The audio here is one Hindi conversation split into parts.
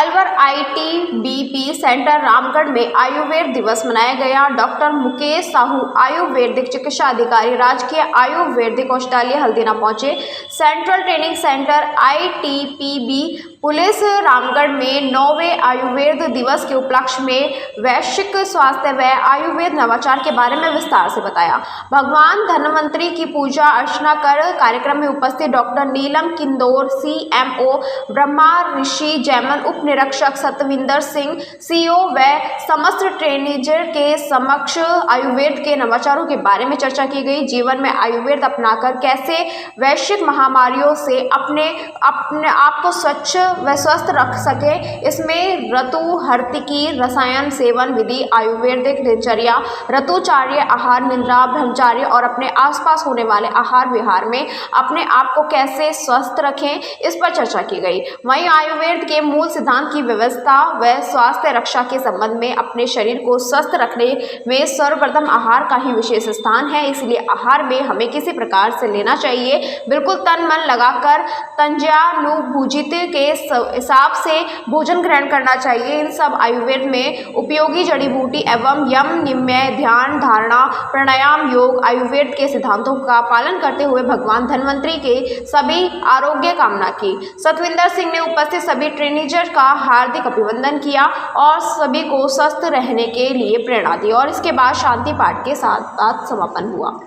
अलवर ITBP सेंटर रामगढ़ में आयुर्वेद दिवस मनाया गया। डॉक्टर मुकेश साहू आयुर्वेदिक चिकित्सा अधिकारी राजकीय आयुर्वेदिक औषधालय हल्दीना पहुंचे। Central training centre ITPB police Ramgarh में 9वें आयुर्वेद दिवस के उपलक्ष्य में वैश्विक स्वास्थ्य व आयुर्वेद नवाचार के बारे में विस्तार से बताया। भगवान धन्वंतरी की पूजा अर्चना कर कार्यक्रम में उपस्थित डॉक्टर नीलम किंदौर CMO, ब्रह्मा ऋषि जैमन उप निरीक्षक सतविंदर सिंह CO व समस्त ट्रेनिजर के समक्ष आयुर्वेद के नवाचारों के बारे में चर्चा की गई। जीवन में आयुर्वेद अपनाकर कैसे वैश्विक महामारियों से अपने आप को स्वच्छ व स्वस्थ रख सके, इसमें ऋतु हर्तिकी रसायन सेवन विधि, आयुर्वेदिक दिनचर्या, ऋतुचार्य, आहार, निद्रा, ब्रह्मचार्य और अपने आसपास होने वाले आहार विहार में अपने आप को कैसे स्वस्थ रखें, इस पर चर्चा की गई। वहीं आयुर्वेद के मूल सिद्धांत की व्यवस्था व स्वास्थ्य रक्षा के संबंध में अपने शरीर को स्वस्थ रखने में सर्वप्रथम आहार का ही विशेष स्थान है, इसलिए आहार में हमें किसी प्रकार से लेना चाहिए, बिल्कुल तन मन लगाकर तंजानुभूजित के हिसाब से भोजन ग्रहण करना चाहिए। इन सब आयुर्वेद में उपयोगी जड़ी बूटी एवं यम, निम्य, ध्यान, धारणा, प्राणायाम, योग आयुर्वेद के सिद्धांतों का पालन करते हुए भगवान धन्वंतरी के सभी आरोग्य कामना की। सतविंदर सिंह ने उपस्थित सभी ट्रेनिजर का हार्दिक अभिनंदन किया और सभी को स्वस्थ रहने के लिए प्रेरणा दी और इसके बाद शांति पाठ के साथ समापन हुआ।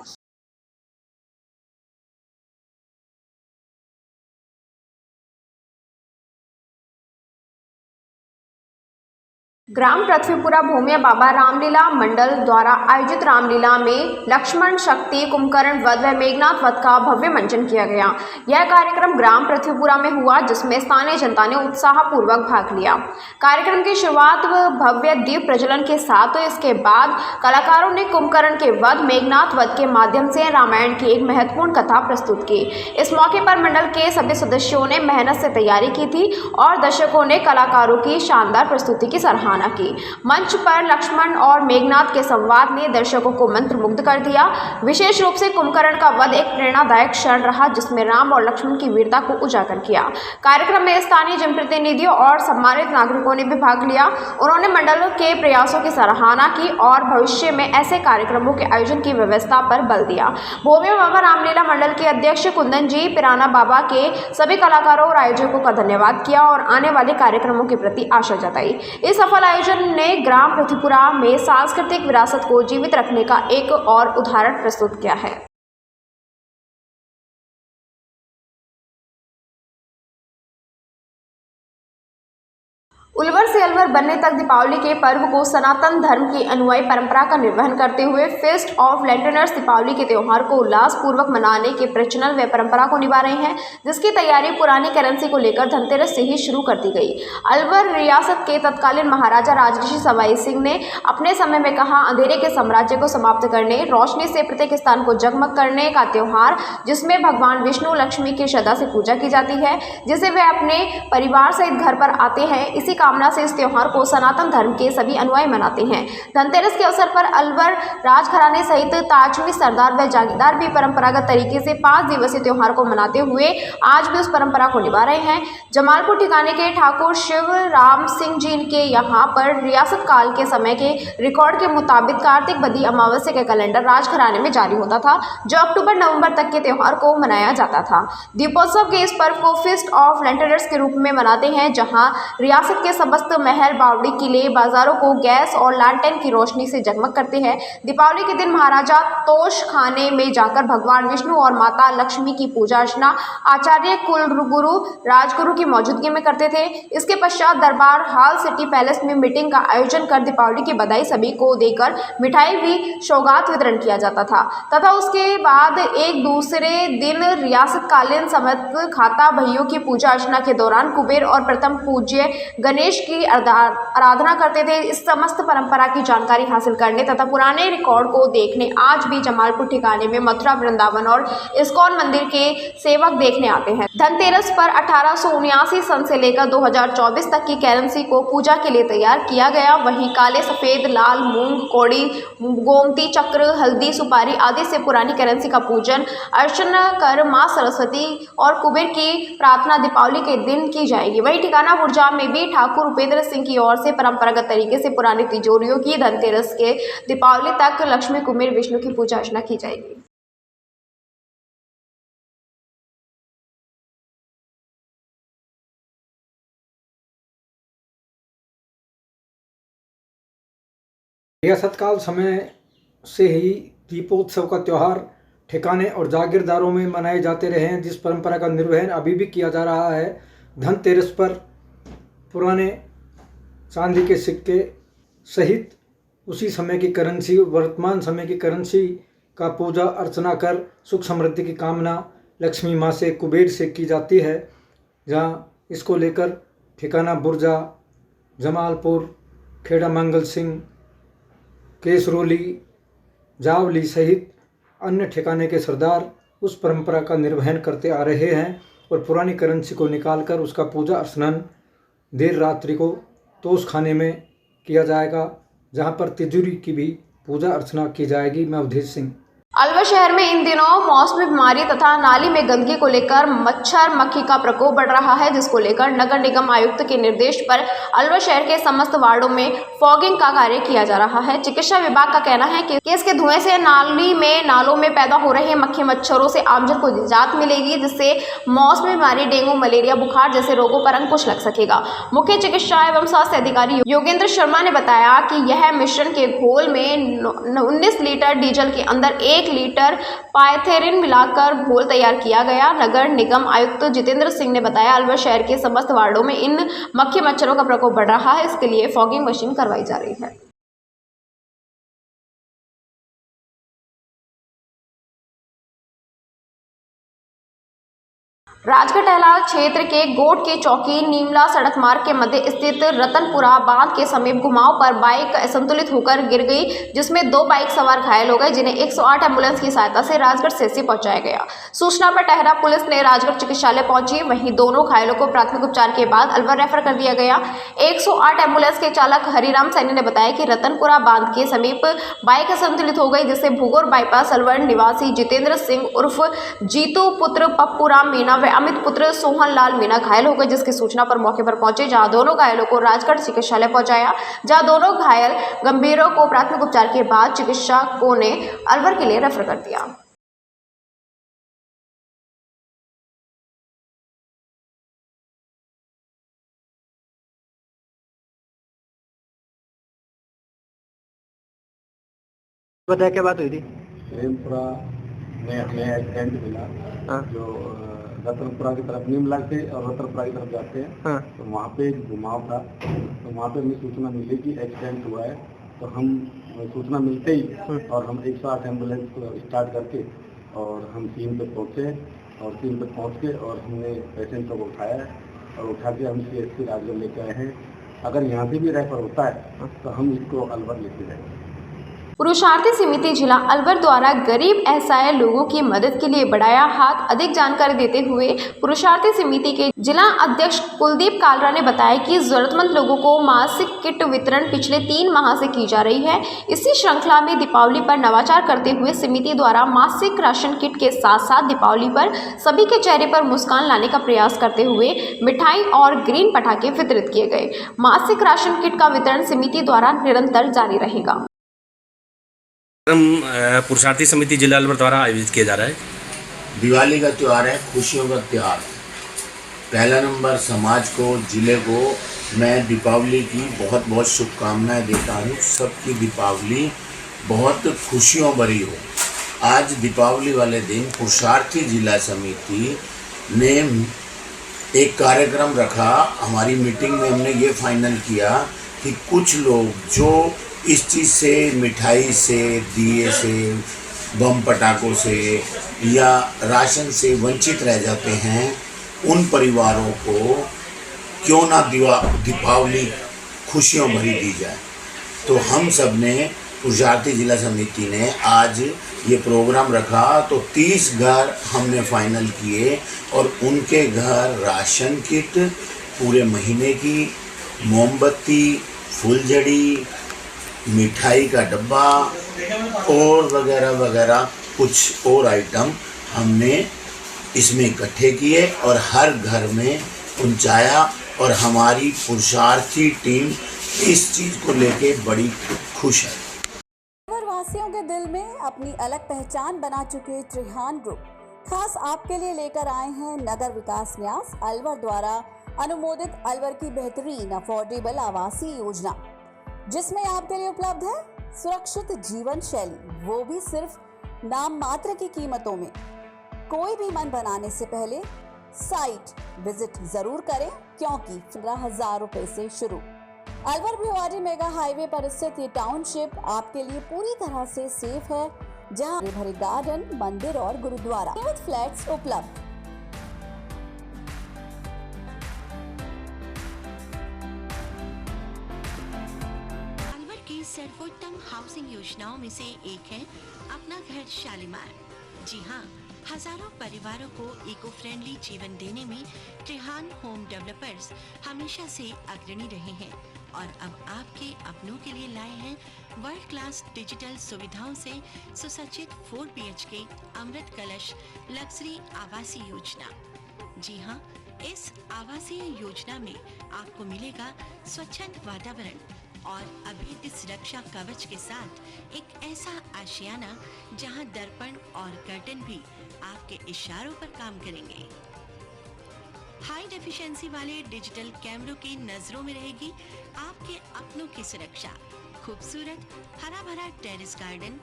ग्राम पृथ्वीपुरा भूमिया बाबा रामलीला मंडल द्वारा आयोजित रामलीला में लक्ष्मण शक्ति कुंभकर्ण वध व मेघनाथ वध का भव्य मंचन किया गया। यह कार्यक्रम ग्राम पृथ्वीपुरा में हुआ, जिसमें स्थानीय जनता ने उत्साहपूर्वक भाग लिया। कार्यक्रम की शुरुआत भव्य दीप प्रज्वलन के साथ, तो इसके बाद कलाकारों ने कुंभकर्ण के वध, मेघनाथ वध के माध्यम से रामायण की एक महत्वपूर्ण कथा प्रस्तुत की। इस मौके पर मंडल के सभी सदस्यों ने मेहनत से तैयारी की थी और दर्शकों ने कलाकारों की शानदार प्रस्तुति की सराहना की। मंच पर लक्ष्मण और मेघनाथ के संवाद ने दर्शकों को मंत्रमुग्ध कर दिया। विशेष रूप से कुंभकर्ण का वध एक प्रेरणादायक क्षण रहा, जिसमें राम और लक्ष्मण की वीरता को उजागर किया। कार्यक्रम में स्थानीय जनप्रतिनिधियों और सम्मानित नागरिकों ने भी भाग लिया। उन्होंने मंडल के प्रयासों की सराहना की और भविष्य में ऐसे कार्यक्रमों के आयोजन की व्यवस्था पर बल दिया। भूमिया बाबा रामलीला मंडल के अध्यक्ष कुंदन जी पिराना बाबा के सभी कलाकारों और आयोजकों का धन्यवाद किया और आने वाले कार्यक्रमों के प्रति आशा जताई। इस सफल आयोजन ने ग्राम पृथ्वीपुरा में सांस्कृतिक विरासत को जीवित रखने का एक और उदाहरण प्रस्तुत किया है। उल्वर से अलवर बनने तक दीपावली के पर्व को सनातन धर्म की अनुयायी परंपरा का निर्वहन करते हुए फीस्ट ऑफ लैंटर्न्स दीपावली के त्यौहार को उल्लासपूर्वक मनाने के प्रचलन व परंपरा को निभा रहे हैं, जिसकी तैयारी पुरानी करेंसी को लेकर धनतेरस से ही शुरू कर दी गई। अलवर रियासत के तत्कालीन महाराजा राजऋषि सवाई सिंह ने अपने समय में कहा, अंधेरे के साम्राज्य को समाप्त करने, रोशनी से प्रत्येक स्थान को जगमग करने का त्यौहार, जिसमें भगवान विष्णु लक्ष्मी की श्रद्धा से पूजा की जाती है, जिसे वे अपने परिवार सहित घर पर आते हैं। इसी कामना से इस त्योहार को सनातन धर्म के सभी अनुयायी मनाते हैं। धनतेरस के अवसर पर अलवर राजघराने सहित ताजवी सरदार व जागीरदार भी परंपरागत तरीके से 5 दिवसीय त्योहार को मनाते हुए आज भी उस परंपरा को निभा रहे हैं। जमालपुर ठिकाने के ठाकुर शिव राम सिंह जी के यहाँ पर रियासत काल के समय के रिकॉर्ड के मुताबिक कार्तिक बदी अमावस्या का कैलेंडर राजघराने में जारी होता था, जो अक्टूबर-नवंबर तक के त्योहार को मनाया जाता था। दीपोत्सव के इस पर्व को फीस्ट ऑफ लैंटर्न्स के रूप में मनाते हैं, जहाँ रियासत के समस्त महल, बावड़ी, किले, बाजारों को गैस और लालटेन की रोशनी से जगमग करते हैं। दीपावली के दिन महाराजा तोश खाने में जाकर भगवान विष्णु और माता लक्ष्मी की पूजा अर्चना आचार्य कुलगुरु राजगुरु की मौजूदगी में करते थे। इसके पश्चात दरबार हॉल सिटी पैलेस में मीटिंग का आयोजन कर दीपावली की बधाई सभी को देकर मिठाई भी सौगात वितरण किया जाता था तथा उसके बाद एक दूसरे दिन रियासतकालीन समस्त खाता भइयों की पूजा अर्चना के दौरान कुबेर और प्रथम पूज्य गणेश की आराधना करते थे। इस समस्त परंपरा की जानकारी हासिल करने तथा पुराने रिकॉर्ड को देखने आज भी जमालपुर ठिकाने में मथुरा, वृंदावन और इस्कॉन मंदिर के सेवक देखने आते हैं। धनतेरस पर 1879 सन से लेकर 2024 तक की करेंसी को पूजा के लिए तैयार किया गया। वहीं काले, सफेद, लाल, मूंग, कौड़ी, गोमती चक्र, हल्दी, सुपारी आदि से पुरानी करेंसी का पूजन अर्चना कर मां सरस्वती और कुबेर की प्रार्थना दीपावली के दिन की जाएगी। वहीं ठिकाना बुर्जा में भी ठाकुर ठाकुर उपेंद्र सिंह की ओर से परंपरागत तरीके से पुरानी तिजोरियों की धनतेरस के दीपावली तक लक्ष्मी कुबेर विष्णु की पूजा अर्चना की जाएगी। रियासत काल समय से ही दीपोत्सव का त्यौहार ठिकाने और जागीरदारों में मनाए जाते रहे हैं, जिस परंपरा का निर्वहन अभी भी किया जा रहा है। धनतेरस पर पुराने चांदी के सिक्के सहित उसी समय की करेंसी, वर्तमान समय की करेंसी का पूजा अर्चना कर सुख समृद्धि की कामना लक्ष्मी माँ से, कुबेर से की जाती है। जहाँ इसको लेकर ठिकाना बुर्जा, जमालपुर, खेड़ा मंगल सिंह, केसरोली, जावली सहित अन्य ठिकाने के सरदार उस परंपरा का निर्वहन करते आ रहे हैं और पुरानी करेंसी को निकालकर उसका पूजा अर्चना देर रात्रि को तोश खाने में किया जाएगा, जहां पर तिजोरी की भी पूजा अर्चना की जाएगी। मैं अवधेश सिंह। अलवर शहर में इन दिनों मौसमी बीमारी तथा नाली में गंदगी को लेकर मच्छर मक्खी का प्रकोप बढ़ रहा है, जिसको लेकर नगर निगम आयुक्त के निर्देश पर अलवर शहर के समस्त वार्डों में फॉगिंग का कार्य किया जा रहा है। चिकित्सा विभाग का कहना है कि इसके धुएं से नालों में पैदा हो रहे मक्खी मच्छरों से आमजन को निजात मिलेगी, जिससे मौसमी बीमारी डेंगू, मलेरिया, बुखार जैसे रोगों पर अंकुश लग सकेगा। मुख्य चिकित्सा एवं स्वास्थ्य अधिकारी योगेंद्र शर्मा ने बताया कि यह मिश्रण के घोल में 19 लीटर डीजल के अंदर 1 लीटर पायथेरिन मिलाकर घोल तैयार किया गया। नगर निगम आयुक्त जितेंद्र सिंह ने बताया, अलवर शहर के समस्त वार्डों में इन मक्खी मच्छरों का प्रकोप बढ़ रहा है, इसके लिए फॉगिंग मशीन करवाई जा रही है। राजगढ़ टहला क्षेत्र के गोट के चौकी नीमला सड़क मार्ग के मध्य स्थित रतनपुरा बांध के समीप घुमाव पर बाइक असंतुलित होकर गिर गई, जिसमें 2 बाइक सवार घायल हो गए, जिन्हें 108 एम्बुलेंस की सहायता से राजगढ़ सेसी पहुंचाया गया। सूचना पर टहरा पुलिस ने राजगढ़ चिकित्सालय पहुंची, वहीं दोनों घायलों को प्राथमिक उपचार के बाद अलवर रेफर कर दिया गया। 108 एम्बुलेंस के चालक हरिराम सैनी ने बताया कि रतनपुरा बांध के समीप बाइक असंतुलित हो गई, जिससे भूगोर बाईपास अलवर निवासी जितेंद्र सिंह उर्फ जीतू पुत्र पप्पूराम मीना व अमित पुत्र सोहन लाल मीना घायल हो गए, जिसकी सूचना पर मौके पर पहुंचे, जहां दोनों घायलों को राजगढ़ चिकित्सालय पहुंचाया, जहां दोनों घायल गंभीरों को प्राथमिक उपचार के बाद चिकित्सकों ने अलवर के लिए रेफर कर दिया। बताया क्या बात हुई थी? प्रेमपुरा में हमें एक्सीडेंट मिला। जो रतनपुरा की तरफ नीमला से और रतनपुरा की तरफ जाते हैं, तो वहाँ पे एक घुमाव था। तो वहाँ पे हमें सूचना मिली कि एक्सीडेंट हुआ है। तो हम सूचना मिलते ही और हम 108 एम्बुलेंस को स्टार्ट करके और हम सीन पे पहुँचे और सीन पे पहुँच के और हमने पेशेंट को उठाया और उठा के हम CHC राजगढ़ लेके आए हैं। अगर यहाँ से भी रेफर होता है तो हम इसको अलवर लेके जाएंगे। पुरुषार्थी समिति जिला अलवर द्वारा गरीब असहाय लोगों की मदद के लिए बढ़ाया हाथ। अधिक जानकारी देते हुए पुरुषार्थी समिति के जिला अध्यक्ष कुलदीप कालरा ने बताया कि जरूरतमंद लोगों को मासिक किट वितरण पिछले 3 माह से की जा रही है। इसी श्रृंखला में दीपावली पर नवाचार करते हुए समिति द्वारा मासिक राशन किट के साथ साथ दीपावली पर सभी के चेहरे पर मुस्कान लाने का प्रयास करते हुए मिठाई और ग्रीन पटाखे वितरित किए गए। मासिक राशन किट का वितरण समिति द्वारा निरंतर जारी रहेगा। पुरुषार्थी समिति जिला अलवर द्वारा आयोजित किया जा रहा है। दिवाली का त्यौहार है, खुशियों का त्यौहार। पहला नंबर समाज को, जिले को मैं दीपावली की बहुत बहुत शुभकामनाएं देता हूँ। सबकी दीपावली बहुत खुशियों भरी हो। आज दीपावली वाले दिन पुरुषार्थी जिला समिति ने एक कार्यक्रम रखा। हमारी मीटिंग में हमने ये फाइनल किया कि कुछ लोग जो इस चीज़ से, मिठाई से, दिए से, बम पटाखों से या राशन से वंचित रह जाते हैं, उन परिवारों को क्यों ना दीपावली खुशियों भरी दी जाए। तो हम सब ने, पुरुषार्थी जिला समिति ने आज ये प्रोग्राम रखा। तो 30 घर हमने फाइनल किए और उनके घर राशन किट, पूरे महीने की मोमबत्ती, फुलझड़ी, मिठाई का डब्बा और वगैरह वगैरह कुछ और आइटम हमने इसमें इकट्ठे किए और हर घर में पहुंचाया और हमारी पुरुषार्थी टीम इस चीज़ को लेके बड़ी खुश है। अलवर वासियों के दिल में अपनी अलग पहचान बना चुके त्रिहान ग्रुप खास आपके लिए लेकर आए हैं नगर विकास न्यास अलवर द्वारा अनुमोदित अलवर की बेहतरीन अफोर्डेबल आवासीय योजना, जिसमें आपके लिए उपलब्ध है सुरक्षित जीवन शैली, वो भी सिर्फ नाम मात्र की कीमतों में। कोई भी मन बनाने से पहले साइट विजिट जरूर करें, क्योंकि 15,000 रुपए से शुरू। अलवर भिवाड़ी मेगा हाईवे पर स्थित ये टाउनशिप आपके लिए पूरी तरह से सेफ है, जहां भरे गार्डन, मंदिर और गुरुद्वारा विद फ्लैट्स उपलब्ध। अलवर की सर्वोत्तम हाउसिंग योजनाओं में से एक है अपना घर शालीमार। जी हाँ, हजारों परिवारों को इको फ्रेंडली जीवन देने में त्रिहान होम डेवलपर्स हमेशा से अग्रणी रहे हैं और अब आपके अपनों के लिए लाए हैं वर्ल्ड क्लास डिजिटल सुविधाओं से सुसज्जित 4 BHK अमृत कलश लग्जरी आवासीय योजना। जी हाँ, इस आवासीय योजना में आपको मिलेगा स्वच्छंद वातावरण और अभेद्य सुरक्षा कवच के साथ एक ऐसा आशियाना जहां दर्पण और कर्टन भी आपके इशारों पर काम करेंगे। हाई डेफिशिएंसी वाले डिजिटल कैमरों की नजरों में रहेगी आपके अपनों की सुरक्षा। खूबसूरत हरा भरा terrace garden,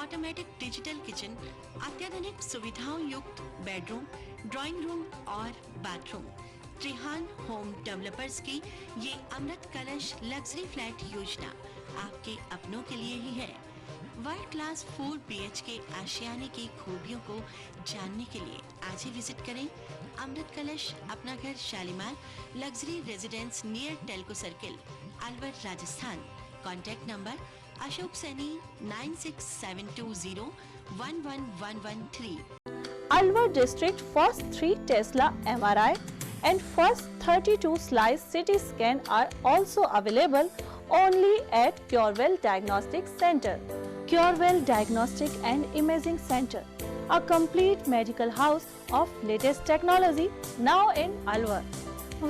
automatic digital kitchen, अत्याधुनिक सुविधाओं युक्त बेडरूम, ड्राइंग रूम और बाथरूम। त्रिहान होम डेवलपर्स की ये अमृत कलश लग्जरी फ्लैट योजना आपके अपनों के लिए ही है। वर्ल्ड क्लास 4 BHK आशियाने की खूबियों को जानने के लिए आज ही विजिट करें अमृत कलश अपना घर Shalimar luxury residence near Telco circle, Alwar, Rajasthan. Contact number Ashok Saini 9672011113। Alwar district first 3 Tesla MRI and first 32 slice CT scan are also available only at Curewell Diagnostic Center. Curewell Diagnostic and Imaging Center, a complete medical house of latest technology now in Alwar.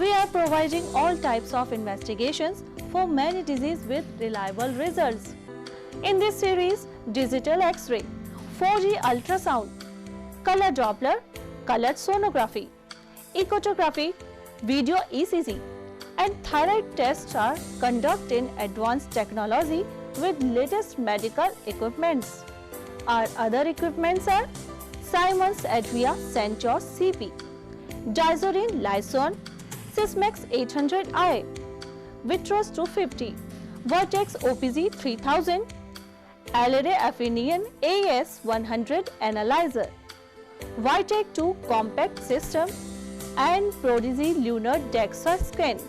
We are providing all types of investigations for many diseases with reliable results. In this series, digital X-ray, 4G ultrasound, color Doppler, colored sonography, echocardiogram, video ECG, and thyroid tests are conducted in advanced technology with latest medical equipments. Our other equipments are Siemens Advia Centos CP, Dizorin Lyson, Sysmex 800i, Vitros 250, Vertex OPZ 3000, Alere Affinion AS 100 Analyzer, Vitec 2 Compact System, and Prodigy Lunar DEXA Scan.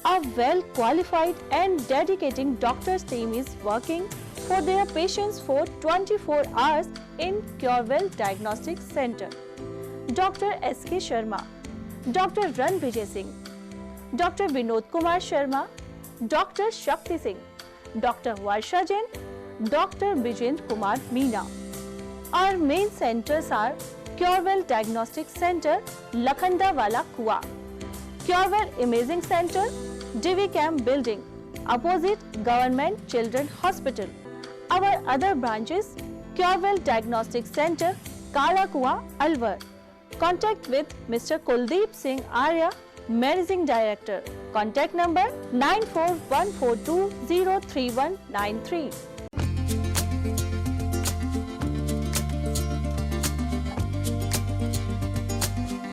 A well-qualified and dedicated doctor's team is working for their patients for 24 hours in Curewell Diagnostic Center. Dr. S.K. Sharma, Dr. Ran Vijay Singh, Dr. Vinod Kumar Sharma, Dr. Shakti Singh, Dr. Varsha Jain, Dr. Vijendra Kumar Meena. Our main centers are Curewell Diagnostic Center, Lakhandawala Kua, Curewell Imaging Center, Divi Camp Building, opposite Government Children Hospital. Our other branches, Curewell Diagnostic Center, Kala Kua, Alwar. Contact with Mr. Kuldeep Singh Arya, Managing Director. Contact number 9414203193.